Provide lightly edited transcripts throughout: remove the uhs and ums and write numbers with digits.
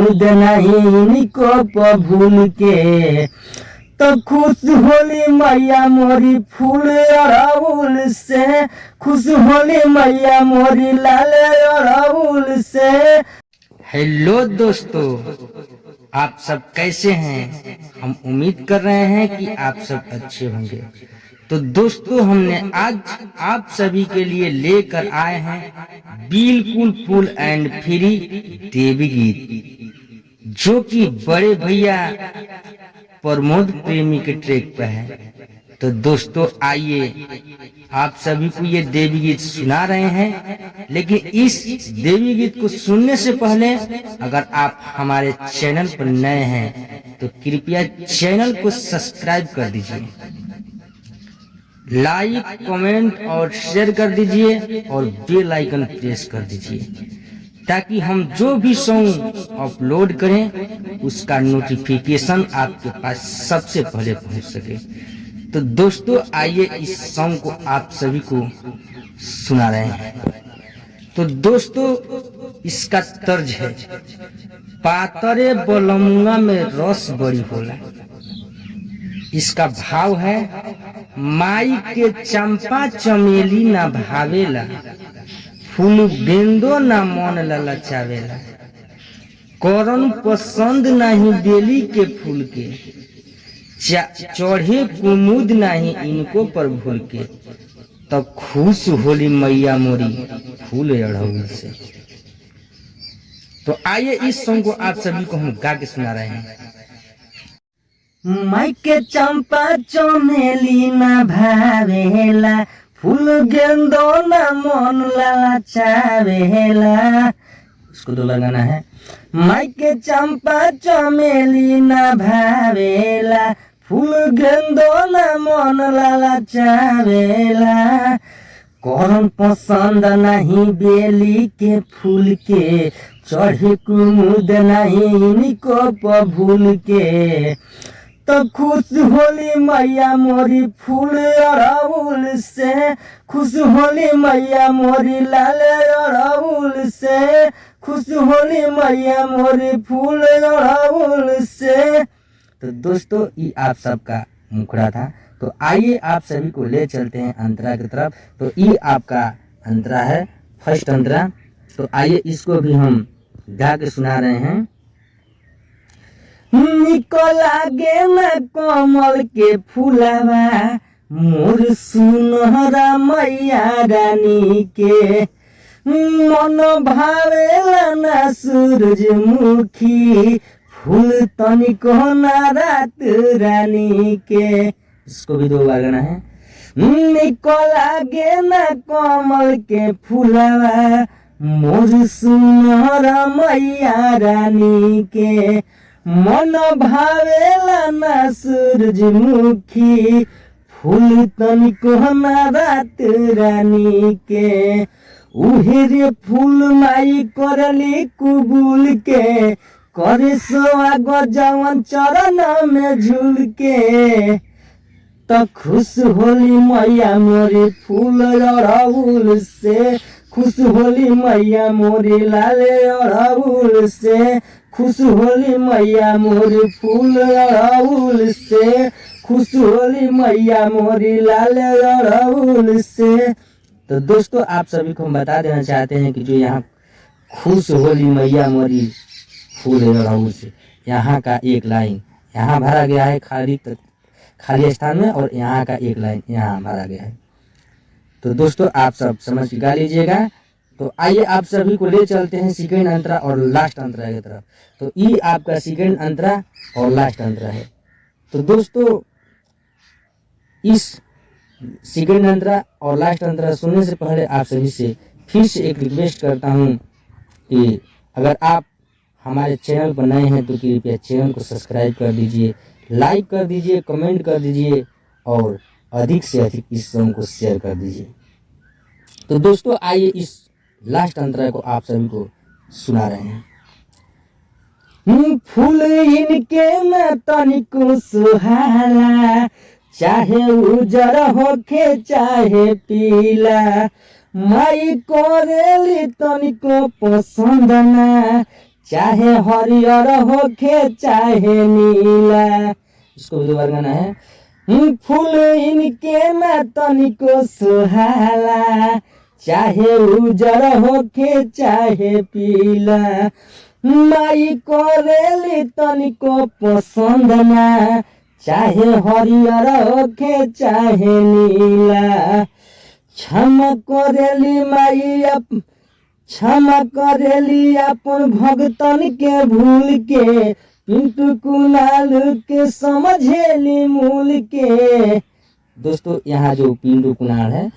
कुमुद नहीं इनको भूल के। तो खुश होली मैया मोरी फूल अड़हुल से, खुश होली मैया मोरी लाल अड़हुल से। हेलो दोस्तों, आप सब कैसे हैं? हम उम्मीद कर रहे हैं कि आप सब अच्छे होंगे। तो दोस्तों, हमने आज आप सभी के लिए लेकर आए हैं बिल्कुल फुल एंड फ्री देवी गीत, जो कि बड़े भैया प्रमोद प्रेमी के ट्रैक पर है। तो दोस्तों, आइए आप सभी को ये देवी गीत सुना रहे हैं। लेकिन इस देवी गीत को सुनने से पहले अगर आप हमारे चैनल पर नए हैं तो कृपया चैनल को सब्सक्राइब कर दीजिए, लाइक कमेंट और शेयर कर दीजिए और बेल आइकन प्रेस कर दीजिए, ताकि हम जो भी सॉन्ग अपलोड करें उसका नोटिफिकेशन आपके पास सबसे पहले पहुंच सके। तो दोस्तों, आइए इस सॉन्ग को आप सभी को सुना रहे हैं। तो दोस्तों, इसका तर्ज है, पातरे बलमुआ में रस बड़ी होला। इसका भाव है, माई के चंपा चमेली ना भावेला, फूल गेंदो ना मन ललचावेला। करन पसंद नहीं बेली के फूल के, चढ़े कुमुद नहीं इनको पर भूल के। तब खुश होली मैया मोरी फूल अड़हुल से। तो आइए इस सॉन्ग को आप सभी को हम गा के सुना रहे हैं। माई के चंपा चमेली ना भावेला, फूल गेंदो ना मन ललचावेला। उसको तो लगाना है। माई के चंपा चमेली ना भावेला, फूल गेंदो ना मन ललचावेला। करन पसंद नहीं बेली के फूल के, चढ़े कुमुद नहीं इनको भूल के। तो खुश होली मैया मोरी फूल अड़हुल से, खुश होली मैया मोरी लाल अड़हुल से, खुश होली मैया मोरी फूल अड़हुल से। तो दोस्तों, ये आप सबका मुखड़ा था। तो आइए आप सभी को ले चलते हैं अंतरा की तरफ। तो ये आपका अंतरा है, फर्स्ट अंतरा। तो आइए इसको भी हम गा के सुना रहे हैं। निको लागे न कमल के फूलवा, मोर सुनहरा मैया रानी के। मन भावेला ना सूरजमुखी, फूल तनिको ना रात रानी के। इसको भी 2 बार गाना है। निको लागे न कमल के फूलवा, मोर सुनहरा मैया रानी के। मन भावेला ना सूरजमुखी, फूल तनिको ना रात रानी के। उहे रे फूल माई करली कुबुल के, करे स्वागत जवन चरण में झूल के। तो खुश होली मैया मोरी फूल अड़हुल से, खुश होली मैया मोरी लाल अड़हुल से, खुश होली मैया मोरी फूल अड़हुल से, खुश होली मैया मोरी लाल अड़हुल से। तो दोस्तों, आप सभी को हम बता देना चाहते हैं कि जो यहाँ खुश होली मैया मोरी फूल अड़हुल से, यहाँ का एक लाइन यहाँ भरा गया है खाली स्थान में, और यहाँ का एक लाइन यहाँ भरा गया है। तो दोस्तों, आप सब समझ गा लीजिएगा। तो आइए आप सभी को ले चलते हैं सेकंड अंतरा और लास्ट अंतरा की तरफ। तो ये आपका सेकंड अंतरा और लास्ट अंतरा है। तो दोस्तों, इस सेकंड अंतरा और लास्ट अंतरा सुनने से पहले आप सभी से फिर से एक रिक्वेस्ट करता हूँ कि अगर आप हमारे चैनल पर नए हैं तो कृपया चैनल को सब्सक्राइब कर दीजिए, लाइक कर दीजिए, कमेंट कर दीजिए और अधिक से अधिक इस सॉन्ग को शेयर कर दीजिए। तो दोस्तों, आइए इस लास्ट अंतरा को आप सभी को सुना रहे हैं। फूल इनके में तनिको सुहाला, चाहे उजर होके चाहे पीला। माई कोरेली तनिको पसंद ना, चाहे हरियर होखे चाहे नीला। इसको भी दोबारा गाना है। फूल इनके ना तनिको सुहाला, चाहे उजर होखे चाहे पीला। माई करेली तनिको पसंद ना, चाहे हरियर होखे चाहे नीला। क्षमा करेली माई क्षमा करेली अपन भगतन के भूल के, पिंटू कुणाल के समझेली मूल के। दोस्तों यहाँ जो पिंटू कुणाल है,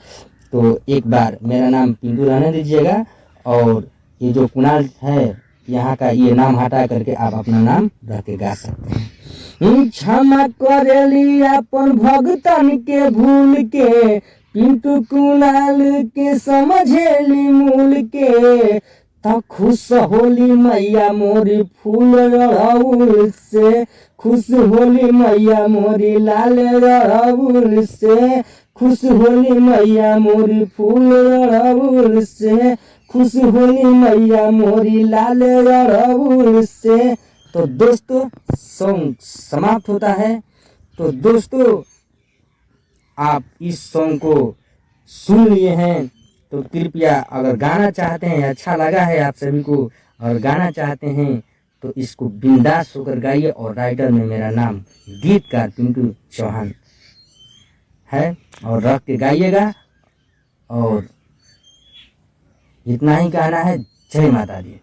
तो एक बार मेरा नाम पिंटू रहने दीजिएगा, और ये जो कुणाल है यहाँ का ये नाम हटा करके आप अपना नाम रख के गा सकते हैं। क्षमा करेली अपन भगतन के भूल के, पिंटू कुणाल के समझेली मूल के। तो खुश होली मैया मोरी फूल अड़हुल से, खुश होली मैया मोरी लाल अड़हुल से, खुश होली मैया मोरी फूल अड़हुल से, खुश होली मैया मोरी लाल अड़हुल से। तो दोस्तों सॉन्ग समाप्त होता है। तो दोस्तों आप इस सॉन्ग को सुन लिए हैं, तो कृपया अगर गाना चाहते हैं, अच्छा लगा है आप सभी को और गाना चाहते हैं, तो इसको बिंदास होकर गाइए। और राइटर में मेरा नाम गीतकार पिंटू चौहान है, और रख के गाइएगा। और इतना ही कहना है। जय माता दी।